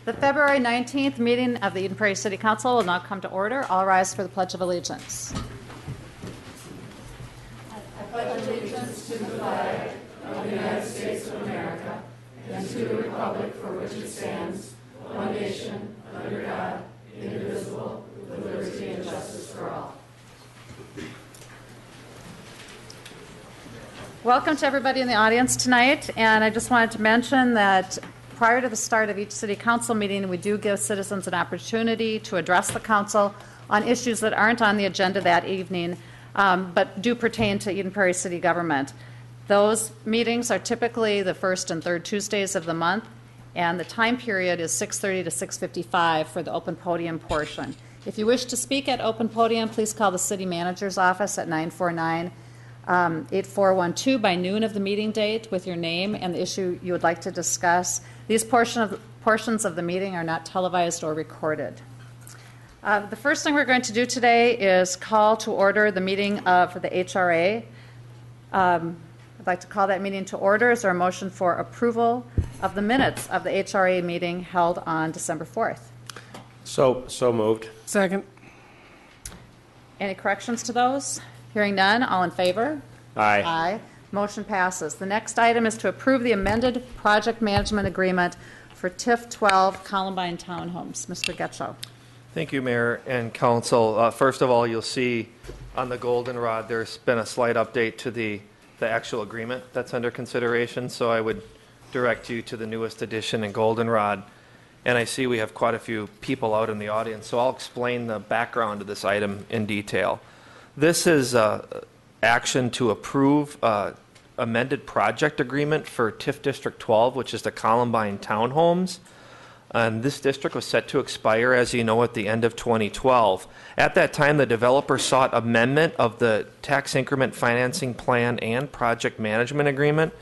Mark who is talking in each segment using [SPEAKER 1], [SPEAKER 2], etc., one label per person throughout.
[SPEAKER 1] The February 19th meeting of the Eden Prairie City Council will now come to order. All rise for the Pledge of Allegiance.
[SPEAKER 2] I pledge allegiance to the flag of the United States of America and to the republic for which it stands, one nation, under God, indivisible, with liberty and justice for all.
[SPEAKER 1] Welcome to everybody in the audience tonight, and I just wanted to mention that prior to the start of each city council meeting, we do give citizens an opportunity to address the council on issues that aren't on the agenda that evening, but do pertain to Eden Prairie city government. Those meetings are typically the first and third Tuesdays of the month, and the time period is 6:30 to 6:55 for the open podium portion. If you wish to speak at open podium, please call the city manager's office at 949-8412 by noon of the meeting date with your name and the issue you would like to discuss. These portions of the meeting are not televised or recorded. The first thing we're going to do today is call to order the meeting for the HRA. I'd like to call that meeting to order. Is there a motion for approval of the minutes of the HRA meeting held on December 4th?
[SPEAKER 3] So moved.
[SPEAKER 4] Second.
[SPEAKER 1] Any corrections to those? Hearing none, all in favor?
[SPEAKER 3] Aye.
[SPEAKER 1] Aye. Motion passes. The next item is to approve the amended project management agreement for TIF 12 Columbine Townhomes. Mr. Getchell.
[SPEAKER 5] Thank you, Mayor and Council. First of all, you'll see on the goldenrod there's been a slight update to the actual agreement that's under consideration, so I would direct you to the newest edition in goldenrod. And I see we have quite a few people out in the audience, so I'll explain the background of this item in detail. This is action to approve amended project agreement for TIF District 12, which is the Columbine Townhomes. And this district was set to expire, as you know, at the end of 2012. At that time, the developer sought amendment of the tax increment financing plan and project management agreement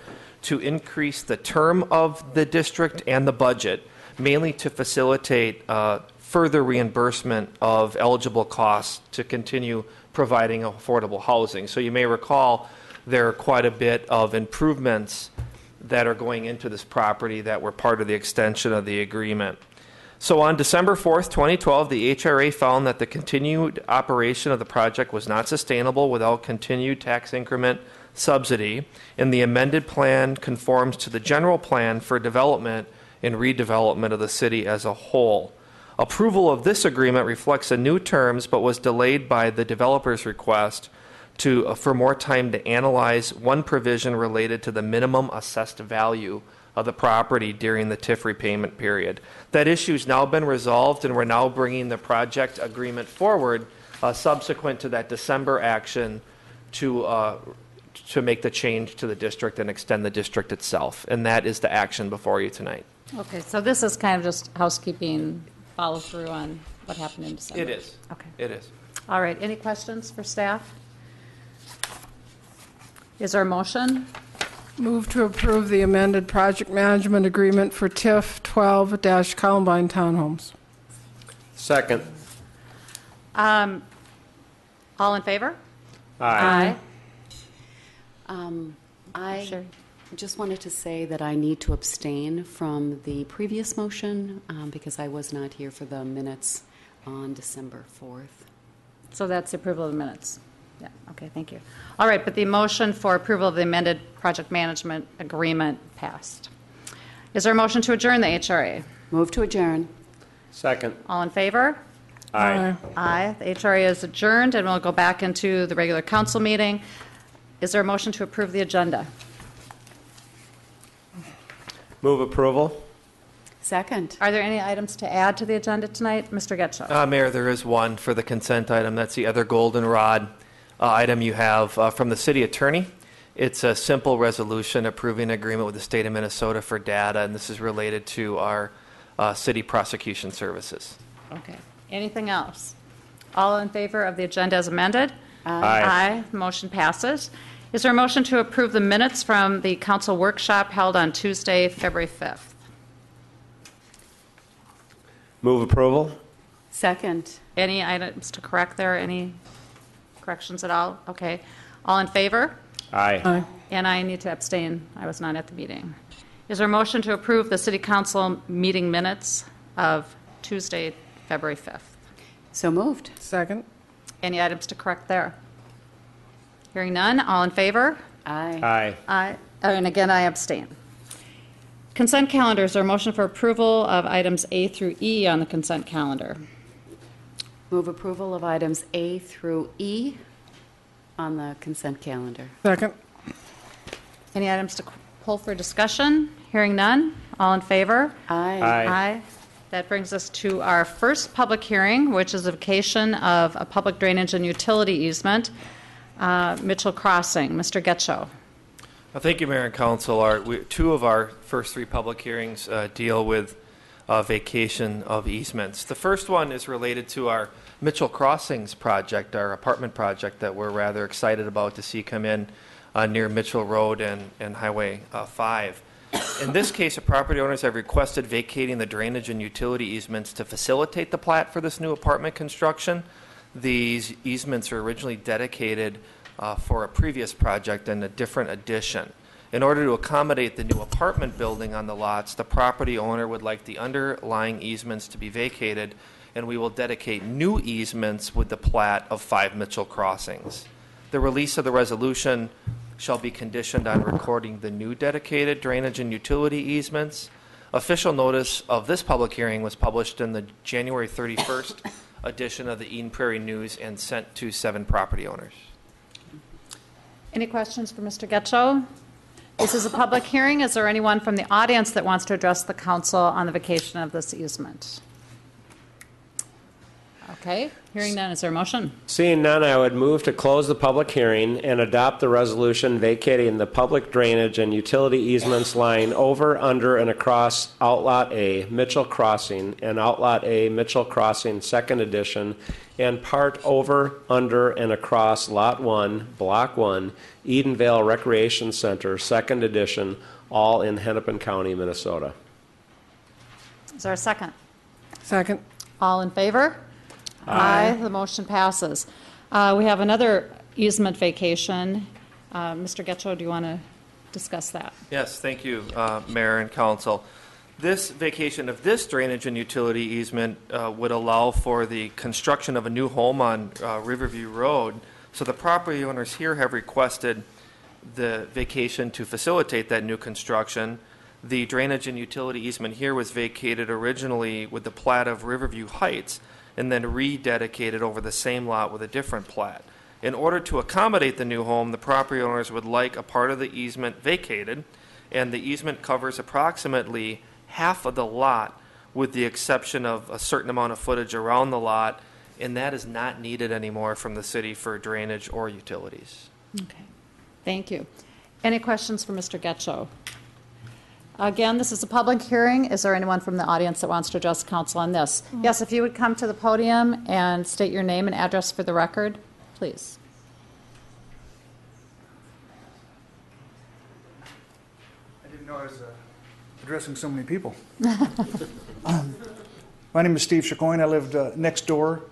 [SPEAKER 5] to increase the term of the district and the budget, mainly to facilitate further reimbursement of eligible costs to continue providing affordable housing. So you may recall there are quite a bit of improvements that are going into this property that were part of the extension of the agreement. So on December 4th, 2012, the HRA found that the continued operation of the project was not sustainable without continued tax increment subsidy, and the amended plan conforms to the general plan for development and redevelopment of the city as a whole. Approval of this agreement reflects the new terms, but was delayed by the developer's request for more time to analyze one provision related to the minimum assessed value of the property during the TIF repayment period. That issue has now been resolved, and we're now bringing the project agreement forward subsequent to that December action to make the change to the district and extend the district itself. And that is the action before you tonight.
[SPEAKER 1] Okay, so this is kind of just housekeeping follow through on what happened in December.
[SPEAKER 5] It is.
[SPEAKER 1] Okay.
[SPEAKER 5] It is.
[SPEAKER 1] All right. Any questions for staff? Is there a motion?
[SPEAKER 4] Move to approve the amended project management agreement for TIF 12-Columbine Townhomes.
[SPEAKER 3] Second.
[SPEAKER 1] All in favor?
[SPEAKER 3] Aye.
[SPEAKER 6] I
[SPEAKER 1] Sure.
[SPEAKER 6] just wanted to say that I need to abstain from the previous motion because I was not here for the minutes on December 4th.
[SPEAKER 1] So that's the approval of the minutes. Yeah, okay, thank you. All right, but the motion for approval of the amended project management agreement passed. Is there a motion to adjourn the HRA?
[SPEAKER 6] Move to adjourn.
[SPEAKER 3] Second.
[SPEAKER 1] All in favor?
[SPEAKER 3] Aye.
[SPEAKER 1] Aye. The HRA is adjourned, and we'll go back into the regular council meeting. Is there a motion to approve the agenda?
[SPEAKER 3] Move approval.
[SPEAKER 6] Second.
[SPEAKER 1] Are there any items to add to the agenda tonight? Mr. Getchell.
[SPEAKER 5] Mayor, there is one for the consent item. That's the other goldenrod item you have from the city attorney. It's a simple resolution approving an agreement with the state of Minnesota for data, and this is related to our city prosecution services.
[SPEAKER 1] Okay. Anything else? All in favor of the agenda as amended?
[SPEAKER 3] Aye.
[SPEAKER 1] Aye. Motion passes. Is there a motion to approve the minutes from the council workshop held on Tuesday, February 5th?
[SPEAKER 3] Move approval.
[SPEAKER 6] Second.
[SPEAKER 1] Any items to correct there? Any corrections at all? Okay. All in favor?
[SPEAKER 3] Aye.
[SPEAKER 4] Aye.
[SPEAKER 1] And I need to abstain. I was not at the meeting. Is there a motion to approve the City Council meeting minutes of Tuesday, February 5th?
[SPEAKER 6] So moved.
[SPEAKER 4] Second.
[SPEAKER 1] Any items to correct there? Hearing none, all in favor?
[SPEAKER 6] Aye.
[SPEAKER 3] Aye.
[SPEAKER 1] Aye. And again, I abstain. Consent calendar, is there a motion for approval of items A through E on the consent calendar?
[SPEAKER 6] Move approval of items A through E on the consent calendar.
[SPEAKER 4] Second.
[SPEAKER 1] Any items to pull for discussion? Hearing none, all in favor?
[SPEAKER 6] Aye.
[SPEAKER 3] Aye.
[SPEAKER 1] That brings us to our first public hearing, which is a vacation of a public drainage and utility easement, Mitchell Crossing. Mr. Getchell.
[SPEAKER 5] Well, thank you, Mayor and Council. Two of our first three public hearings deal with vacation of easements. The first one is related to our Mitchell Crossings project, our apartment project that we're rather excited about to see come in near Mitchell Road and Highway 5. In this case, the property owners have requested vacating the drainage and utility easements to facilitate the plat for this new apartment construction. These easements are originally dedicated for a previous project and a different addition. In order to accommodate the new apartment building on the lots, the property owner would like the underlying easements to be vacated, and we will dedicate new easements with the plat of 5 Mitchell Crossings. The release of the resolution shall be conditioned on recording the new dedicated drainage and utility easements. Official notice of this public hearing was published in the January 31st edition of the Eden Prairie News and sent to 7 property owners.
[SPEAKER 1] Any questions for Mr. Getchell? This is a public hearing. Is there anyone from the audience that wants to address the council on the vacation of this easement? Okay, hearing none, is there a motion?
[SPEAKER 3] Seeing none, I would move to close the public hearing and adopt the resolution vacating the public drainage and utility easements lying over, under, and across Outlot A, Mitchell Crossing, and Outlot A, Mitchell Crossing, Second Edition, and part over, under, and across Lot 1, Block 1, Edenvale Recreation Center, Second Edition, all in Hennepin County, Minnesota.
[SPEAKER 1] Is there a second?
[SPEAKER 4] Second.
[SPEAKER 1] All in favor? Aye. The motion passes. We have another easement vacation. Mr. Getchell, do you want to discuss that?
[SPEAKER 5] Yes, thank you, Mayor and Council. This vacation of this drainage and utility easement would allow for the construction of a new home on Riverview Road. So the property owners here have requested the vacation to facilitate that new construction. The drainage and utility easement here was vacated originally with the plat of Riverview Heights and then rededicated over the same lot with a different plat. In order to accommodate the new home, the property owners would like a part of the easement vacated, and the easement covers approximately half of the lot with the exception of a certain amount of footage around the lot, and that is not needed anymore from the city for drainage or utilities.
[SPEAKER 1] Okay, thank you. Any questions for Mr. Getchell? Again, this is a public hearing. Is there anyone from the audience that wants to address council on this? Yes, if you would come to the podium and state your name and address for the record, please.
[SPEAKER 2] I didn't know I was addressing so many people. My name is Steve Chacoin. I lived next door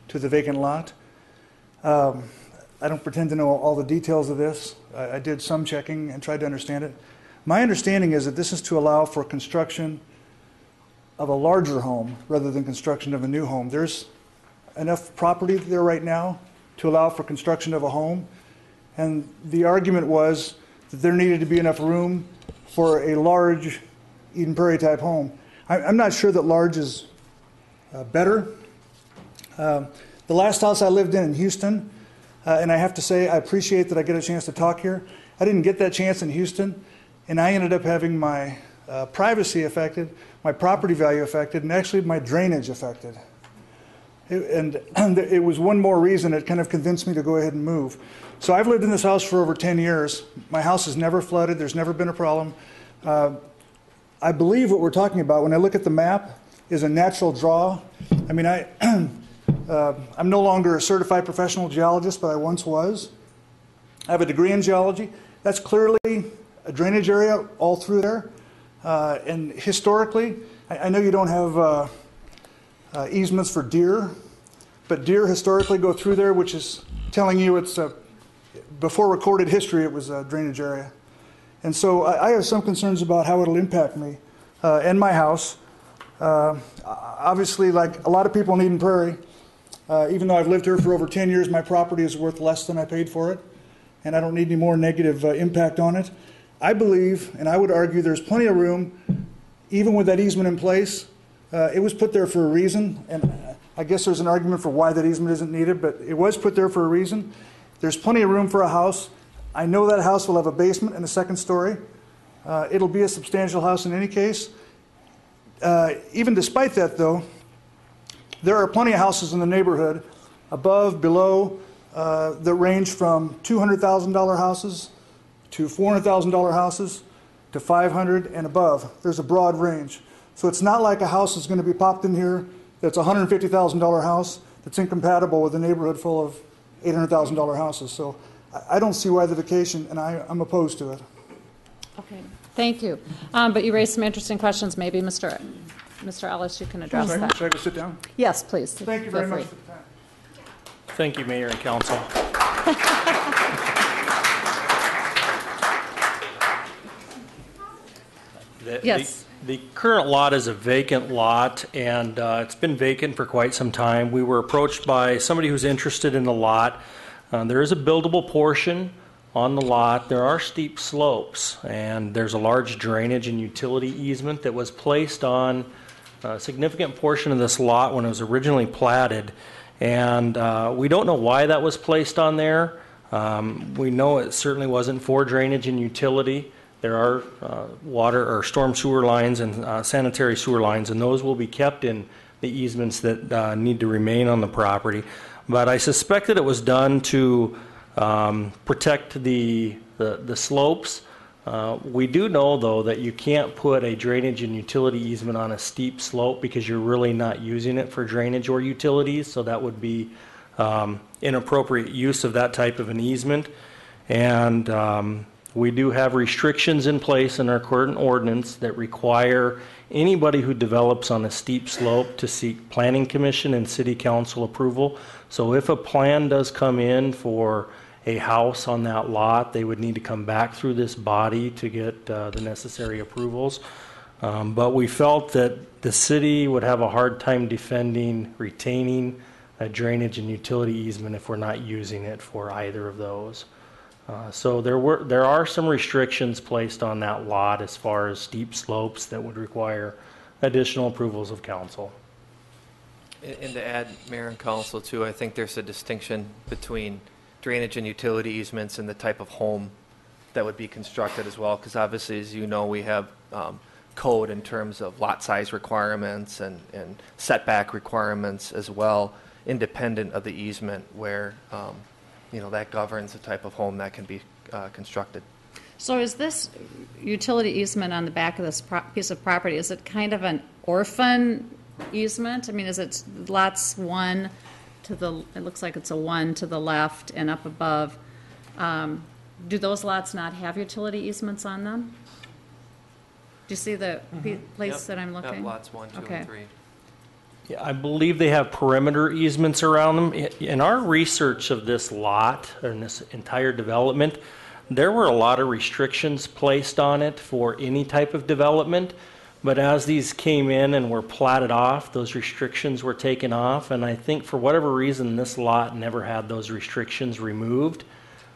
[SPEAKER 2] to the vacant lot. I don't pretend to know all the details of this. I did some checking and tried to understand it. My understanding is that this is to allow for construction of a larger home rather than construction of a new home. There's enough property there right now to allow for construction of a home, and the argument was that there needed to be enough room for a large Eden Prairie type home. I'm not sure that large is better. The last house I lived in Houston, and I have to say I appreciate that I get a chance to talk here. I didn't get that chance in Houston, and I ended up having my privacy affected, my property value affected, and actually my drainage affected. And it was one more reason that kind of convinced me to go ahead and move. So I've lived in this house for over 10 years. My house has never flooded. There's never been a problem. I believe what we're talking about, when I look at the map, is a natural draw. I mean, I'm no longer a certified professional geologist, but I once was. I have a degree in geology. That's clearly a drainage area all through there. And historically, I know you don't have easements for deer, but deer historically go through there, which is telling you it's before recorded history, it was a drainage area. And so I have some concerns about how it'll impact me and my house. Obviously, like a lot of people in Eden Prairie, even though I've lived here for over 10 years, my property is worth less than I paid for it, and I don't need any more negative impact on it. I believe, and I would argue, there's plenty of room, even with that easement in place. It was put there for a reason, and I guess there's an argument for why that easement isn't needed, but it was put there for a reason. There's plenty of room for a house. I know that house will have a basement and a second story. It'll be a substantial house in any case. Even despite that, though, there are plenty of houses in the neighborhood, above, below, that range from $200,000 houses to $400,000 houses to $500,000 and above. There's a broad range. So it's not like a house is going to be popped in here that's a $150,000 house that's incompatible with a neighborhood full of $800,000 houses. So I don't see why the vacation, and I'm opposed to it.
[SPEAKER 1] Okay, thank you. But you raised some interesting questions. Maybe Mr. Ellis, you can address that.
[SPEAKER 2] Should I go sit down?
[SPEAKER 1] Yes, please.
[SPEAKER 2] Thank you very
[SPEAKER 1] Feel
[SPEAKER 2] much
[SPEAKER 1] free.
[SPEAKER 2] for the time.
[SPEAKER 7] Thank you, Mayor and Council.
[SPEAKER 1] Yes.
[SPEAKER 7] The current lot is a vacant lot, and it's been vacant for quite some time. We were approached by somebody who's interested in the lot. There is a buildable portion on the lot. There are steep slopes, and there's a large drainage and utility easement that was placed on a significant portion of this lot when it was originally platted. And we don't know why that was placed on there. We know it certainly wasn't for drainage and utility. There are water or storm sewer lines and sanitary sewer lines, and those will be kept in the easements that need to remain on the property. But I suspect that it was done to protect the slopes. We do know, though, that you can't put a drainage and utility easement on a steep slope because you're really not using it for drainage or utilities, so that would be inappropriate use of that type of an easement. And we do have restrictions in place in our current ordinance that require anybody who develops on a steep slope to seek Planning Commission and City Council approval. So if a plan does come in for a house on that lot, they would need to come back through this body to get the necessary approvals. But we felt that the city would have a hard time defending retaining a drainage and utility easement if we're not using it for either of those. So there are some restrictions placed on that lot as far as steep slopes that would require additional approvals of council.
[SPEAKER 5] And to add, Mayor and Council, too, I think there's a distinction between drainage and utility easements and the type of home that would be constructed as well, because obviously, as you know, we have code in terms of lot size requirements and setback requirements as well, independent of the easement, where that governs the type of home that can be constructed.
[SPEAKER 1] So is this utility easement on the back of this piece of property, is it kind of an orphan easement? I mean, is it lots one to the, it looks like it's a one to the left and up above. Do those lots not have utility easements on them? Do you see the place that I'm looking?
[SPEAKER 5] Yep, lots 1, 2,
[SPEAKER 1] Okay.
[SPEAKER 5] and 3.
[SPEAKER 7] Yeah, I believe they have perimeter easements around them. In our research of this lot, and this entire development, there were a lot of restrictions placed on it for any type of development. But as these came in and were platted off, those restrictions were taken off. And I think for whatever reason, this lot never had those restrictions removed.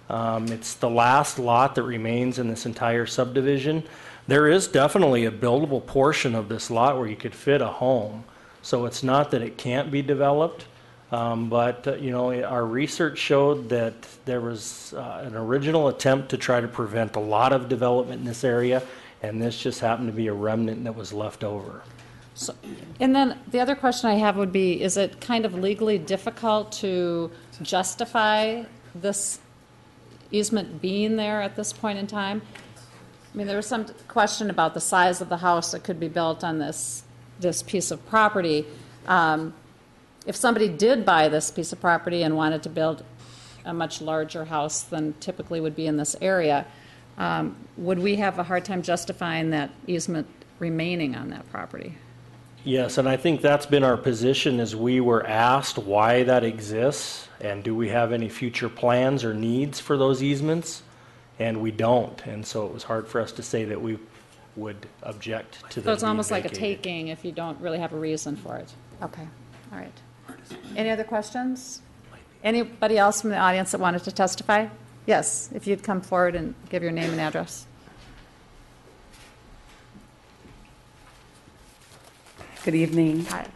[SPEAKER 7] It's the last lot that remains in this entire subdivision. There is definitely a buildable portion of this lot where you could fit a home. So it's not that it can't be developed, but our research showed that there was an original attempt to try to prevent a lot of development in this area, and this just happened to be a remnant that was left over.
[SPEAKER 1] So, and then the other question I have would be, is it kind of legally difficult to justify this easement being there at this point in time? I mean, there was some question about the size of the house that could be built on this piece of property. If somebody did buy this piece of property and wanted to build a much larger house than typically would be in this area, would we have a hard time justifying that easement remaining on that property?
[SPEAKER 7] Yes, and I think that's been our position as we were asked why that exists and do we have any future plans or needs for those easements. and we don't. And so it was hard for us to say that we would object to
[SPEAKER 1] So
[SPEAKER 7] them
[SPEAKER 1] it's
[SPEAKER 7] being
[SPEAKER 1] almost like a
[SPEAKER 7] vacated.
[SPEAKER 1] taking if you don't really have a reason for it. Okay, all right. Any other questions? Anybody else from the audience that wanted to testify? Yes, if you'd come forward and give your name and address.
[SPEAKER 8] Good evening.
[SPEAKER 1] Hi.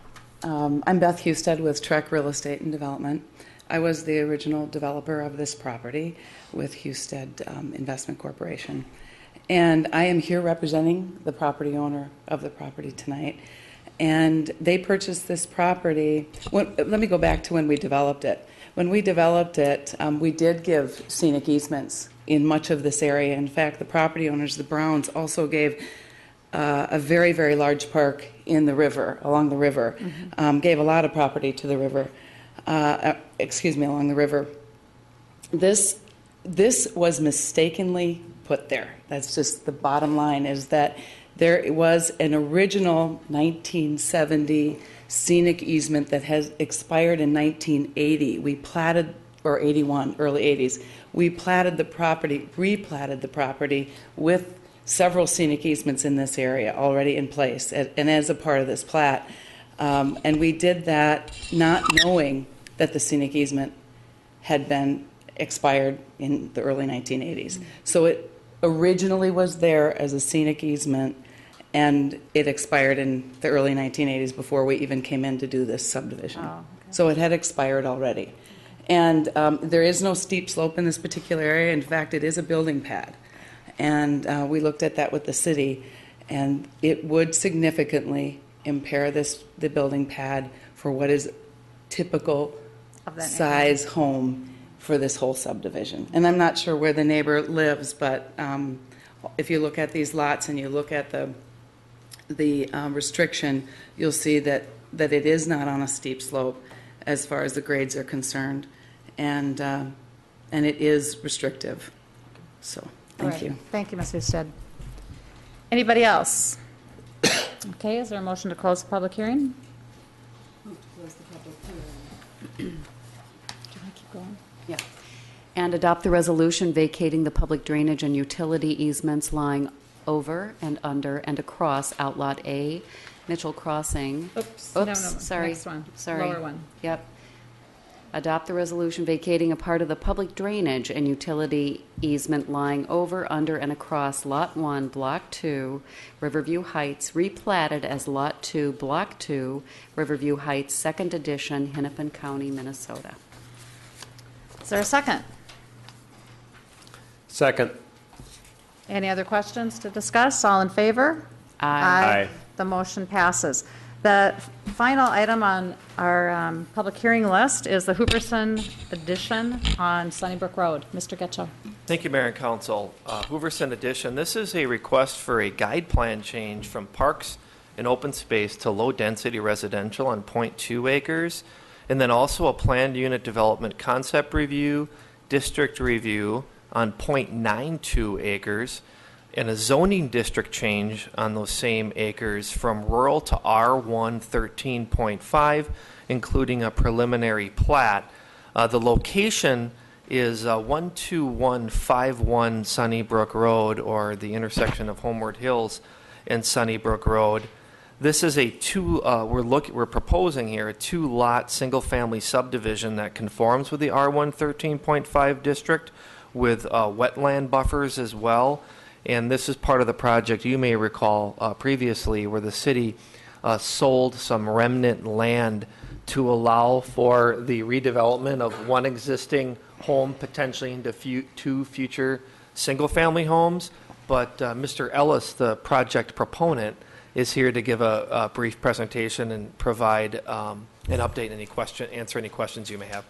[SPEAKER 8] I'm Beth Husted with Trek Real Estate and Development. I was the original developer of this property with Husted Investment Corporation. And I am here representing the property owner of the property tonight. And they purchased this property. Let me go back to when we developed it. When we developed it, we did give scenic easements in much of this area. In fact, the property owners, the Browns, also gave a very, very large park in the river, along the river, gave a lot of property to the river, along the river. This was mistakenly put there. That's just the bottom line, is that there was an original 1970 scenic easement that has expired in 1980. We platted, or 81, early 80s. We platted the property, replatted the property with several scenic easements in this area already in place, and as a part of this plat. And we did that not knowing that the scenic easement had been expired in the early 1980s. So it originally was there as a scenic easement, and it expired in the early 1980s before we even came in to do this subdivision.
[SPEAKER 1] Oh, okay.
[SPEAKER 8] So it had expired already. And there is no steep slope in this particular area. In fact, it is a building pad. And we looked at that with the city, and it would significantly impair the building pad for what is typical
[SPEAKER 1] Of that
[SPEAKER 8] size home for this whole subdivision. And I'm not sure where the neighbor lives, but if you look at these lots and you look at the restriction, you'll see that it is not on a steep slope as far as the grades are concerned, and it is restrictive. So thank you.
[SPEAKER 1] Thank you, Ms. Husted. Anybody else? Okay, is there a motion to close the public hearing? Do you want to keep going?
[SPEAKER 6] Yeah. And adopt the resolution vacating the public drainage and utility easements lying over and under and across Outlot A, Mitchell Crossing.
[SPEAKER 1] Oops,
[SPEAKER 6] Oops,
[SPEAKER 1] no,
[SPEAKER 6] sorry.
[SPEAKER 1] next one.
[SPEAKER 6] Sorry.
[SPEAKER 1] Lower one.
[SPEAKER 6] Yep. Adopt the resolution vacating a part of the public drainage and utility easement lying over, under, and across Lot 1, Block 2, Riverview Heights, replatted as Lot 2, Block 2, Riverview Heights, 2nd Edition, Hennepin County, Minnesota.
[SPEAKER 1] Is there a second?
[SPEAKER 3] Second.
[SPEAKER 1] Any other questions to discuss? All in favor?
[SPEAKER 3] Aye.
[SPEAKER 1] The motion passes. The final item on our public hearing list is the Hooverson addition on Sunnybrook Road. Mr. Getchell.
[SPEAKER 5] Thank you, Mayor and Council. Hooverson addition, this is a request for a guide plan change from parks and open space to low-density residential on 0.2 acres, and then also a planned unit development concept review, district review on 0.92 acres, and a zoning district change on those same acres from rural to R1 13.5, including a preliminary plat. The location is 12151 Sunnybrook Road, or the intersection of Homeward Hills and Sunnybrook Road. This is we're proposing here a 2-lot single-family subdivision that conforms with the R1 13.5 district with wetland buffers as well. And this is part of the project, you may recall previously, where the city sold some remnant land to allow for the redevelopment of one existing home, potentially into 2 future single-family homes. But Mr. Ellis, the project proponent, is here to give a brief presentation and provide an update, answer any questions you may have.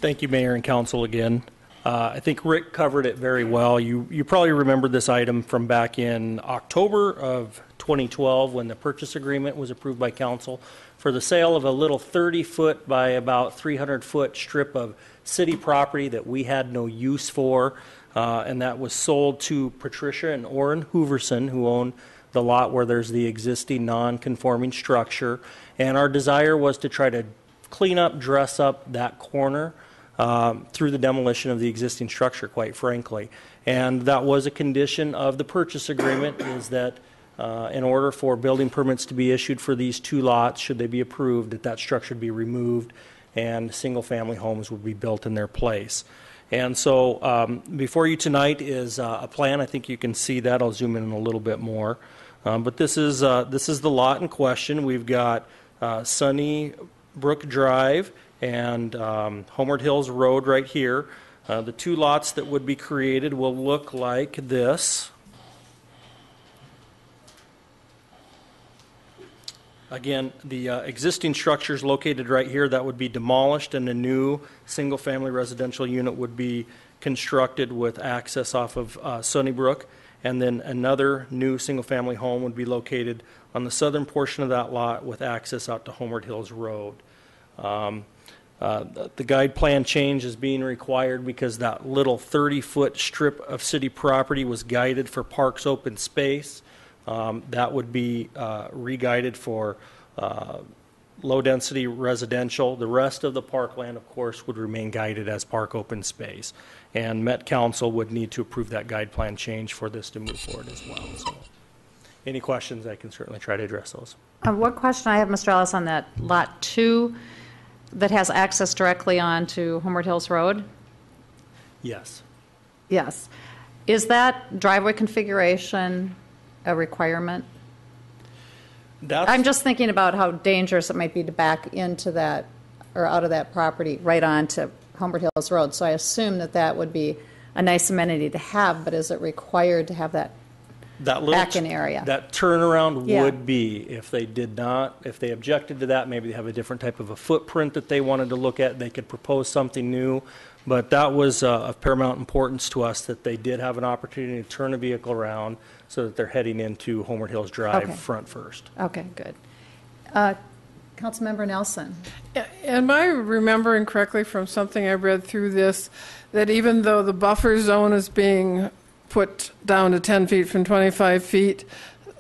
[SPEAKER 7] Thank you, Mayor and Council, again. I think Rick covered it very well. You probably remember this item from back in October of 2012 when the purchase agreement was approved by Council for the sale of a little 30-foot by about 300-foot strip of city property that we had no use for, and that was sold to Patricia and Orrin Hooverson, who own the lot where there's the existing non-conforming structure. And our desire was to try to clean up, dress up that corner through the demolition of the existing structure, quite frankly. And that was a condition of the purchase agreement, is that in order for building permits to be issued for these 2 lots, should they be approved, that structure would be removed and single-family homes would be built in their place. And so before you tonight is a plan. I think you can see that. I'll zoom in a little bit more. But this is the lot in question. We've got Sunny Brook Drive and Homeward Hills Road right here. The 2 lots that would be created will look like this. Again, the existing structure is located right here. That would be demolished, and a new single-family residential unit would be constructed with access off of Sunnybrook. And then another new single-family home would be located on the southern portion of that lot with access out to Homeward Hills Road. The guide plan change is being required because that little 30-foot strip of city property was guided for parks open space. That would be re-guided for low-density residential. The rest of the parkland, of course, would remain guided as park open space. And Met Council would need to approve that guide plan change for this to move forward as well. So, any questions, I can certainly try to address those.
[SPEAKER 1] One question I have, Mr. Ellis, on that Lot 2 that has access directly onto Homeward Hills Road?
[SPEAKER 7] Yes.
[SPEAKER 1] Yes. Is that driveway configuration a requirement? I'm just thinking about how dangerous it might be to back into that or out of that property right onto Homeward Hills Road. So I assume that would be a nice amenity to have, but is it required to have that back-in area?
[SPEAKER 7] That turnaround would be, if they did not, if they objected to that, maybe they have a different type of a footprint that they wanted to look at. They could propose something new. But that was of paramount importance to us, that they did have an opportunity to turn a vehicle around so that they're heading into Homeward Hills Drive front first.
[SPEAKER 1] Okay, good. Councilmember Nelson.
[SPEAKER 4] Am I remembering correctly from something I read through this, that even though the buffer zone is being put down to 10 feet from 25 feet,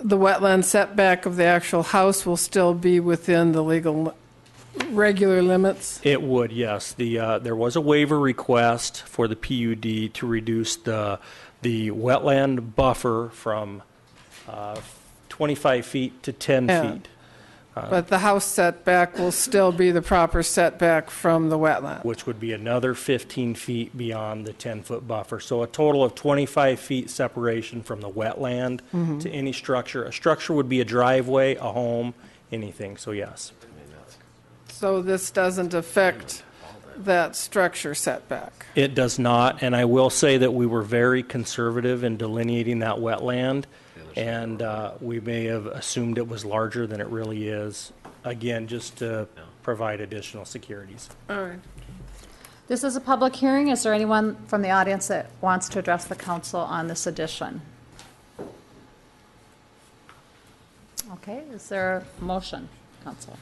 [SPEAKER 4] the wetland setback of the actual house will still be within the legal regular limits?
[SPEAKER 7] It would, yes. There was a waiver request for the PUD to reduce the wetland buffer from 25 feet to 10 feet.
[SPEAKER 4] But the house setback will still be the proper setback from the wetland.
[SPEAKER 7] Which would be another 15 feet beyond the 10-foot buffer. So a total of 25 feet separation from the wetland to any structure. A structure would be a driveway, a home, anything. So yes.
[SPEAKER 4] So this doesn't affect that structure setback?
[SPEAKER 7] It does not, and I will say that we were very conservative in delineating that wetland, and we may have assumed it was larger than it really is, again, just to provide additional securities.
[SPEAKER 4] All right.
[SPEAKER 1] This is a public hearing. Is there anyone from the audience that wants to address the council on this addition? Okay, is there a motion, council?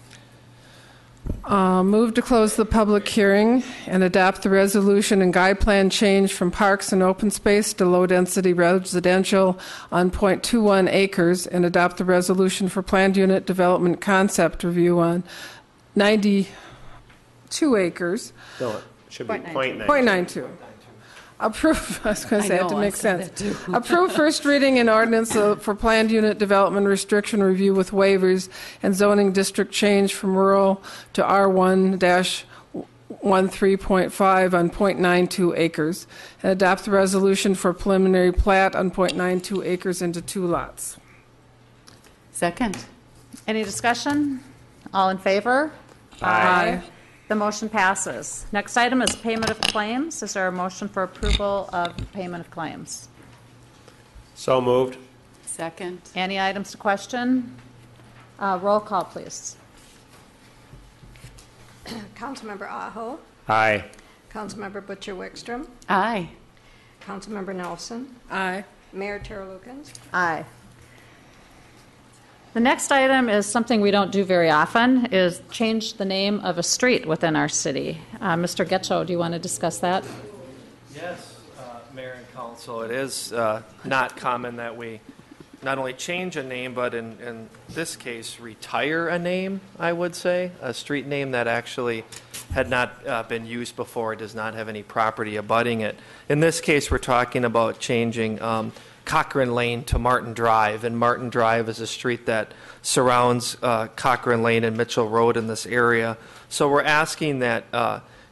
[SPEAKER 4] Move to close the public hearing and adopt the resolution and guide plan change from parks and open space to low-density residential on .21 acres, and adopt the resolution for planned unit development concept review on 92 acres.
[SPEAKER 3] No, it should be
[SPEAKER 4] .92. Approve, I was going to say, it had to make sense. Approve first reading and ordinance for planned unit development restriction review with waivers and zoning district change from rural to R1-13.5 on .92 acres, and adopt the resolution for preliminary plat on .92 acres into 2 lots.
[SPEAKER 6] Second.
[SPEAKER 1] Any discussion? All in favor?
[SPEAKER 4] Aye.
[SPEAKER 1] The motion passes. Next item is payment of claims. Is there a motion for approval of payment of claims?
[SPEAKER 3] So moved.
[SPEAKER 6] Second.
[SPEAKER 1] Any items to question? Roll call, please.
[SPEAKER 2] Councilmember Aho.
[SPEAKER 3] Aye.
[SPEAKER 2] Councilmember Butcher Wickstrom.
[SPEAKER 6] Aye.
[SPEAKER 2] Councilmember Nelson.
[SPEAKER 4] Aye.
[SPEAKER 2] Mayor Terrelukens.
[SPEAKER 1] Aye. The next item is something we don't do very often, is change the name of a street within our city. Mr. Getcho, do you want to discuss that?
[SPEAKER 5] Yes, Mayor and Council, it is not common that we not only change a name, but in this case, retire a name, I would say. A street name that actually had not been used before, does not have any property abutting it. In this case, we're talking about changing Cochrane Lane to Martin Drive, and Martin Drive is a street that surrounds Cochrane Lane and Mitchell Road in this area. So we're asking that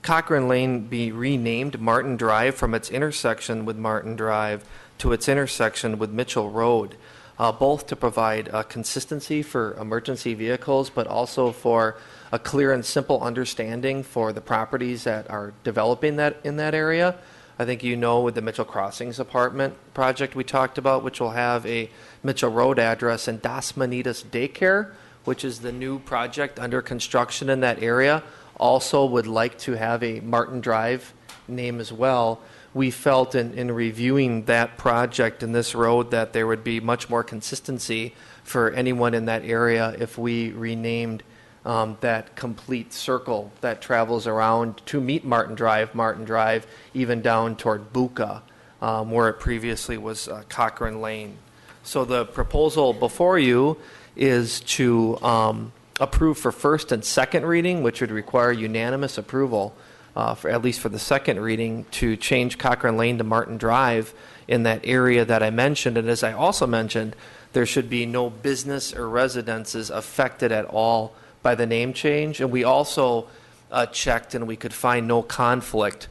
[SPEAKER 5] Cochrane Lane be renamed Martin Drive from its intersection with Martin Drive to its intersection with Mitchell Road, both to provide consistency for emergency vehicles, but also for a clear and simple understanding for the properties that are developing that in that area. I think you know with the Mitchell Crossings apartment project we talked about, which will have a Mitchell Road address, and Das Manitas Daycare, which is the new project under construction in that area, also would like to have a Martin Drive name as well. We felt in reviewing that project and this road that there would be much more consistency for anyone in that area if we renamed that complete circle that travels around to meet Martin Drive, even down toward Buca, where it previously was Cochrane Lane. So the proposal before you is to approve for first and second reading, which would require unanimous approval, for at least for the second reading, to change Cochrane Lane to Martin Drive in that area that I mentioned. And as I also mentioned, there should be no business or residences affected at all by the name change. And we also checked, and we could find no conflict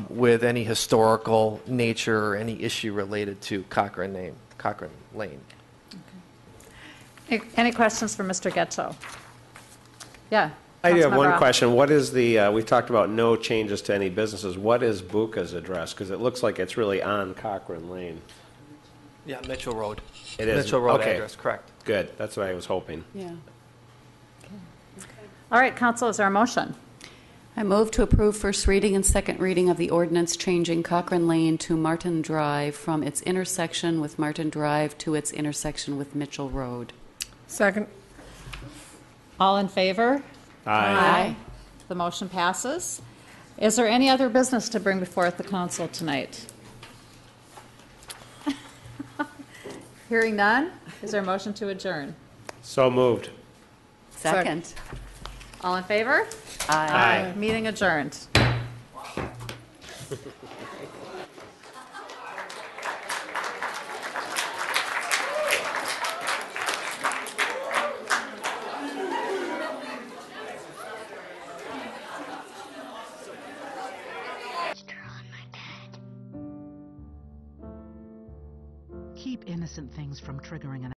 [SPEAKER 5] with any historical nature or any issue related to Cochrane Lane.
[SPEAKER 1] Any questions for Mr. Getchell? Yeah.
[SPEAKER 3] I do have one
[SPEAKER 1] Councilmember
[SPEAKER 3] question. What is the, we talked about no changes to any businesses. What is Buca's address? Because it looks like it's really on Cochrane Lane.
[SPEAKER 5] Yeah, Mitchell Road.
[SPEAKER 3] It is?
[SPEAKER 5] Mitchell Road
[SPEAKER 3] Okay.
[SPEAKER 5] address, correct.
[SPEAKER 3] Good. That's what I was hoping.
[SPEAKER 6] Yeah.
[SPEAKER 1] All right, Council, is there a motion?
[SPEAKER 6] I move to approve first reading and second reading of the ordinance changing Cochrane Lane to Martin Drive from its intersection with Martin Drive to its intersection with Mitchell Road.
[SPEAKER 4] Second.
[SPEAKER 1] All in favor?
[SPEAKER 6] Aye.
[SPEAKER 1] The motion passes. Is there any other business to bring before the council tonight? Hearing none, is there a motion to adjourn?
[SPEAKER 3] So moved.
[SPEAKER 6] Second.
[SPEAKER 1] All in favor?
[SPEAKER 6] Aye.
[SPEAKER 1] Meeting adjourned.
[SPEAKER 9] Keep innocent things from triggering an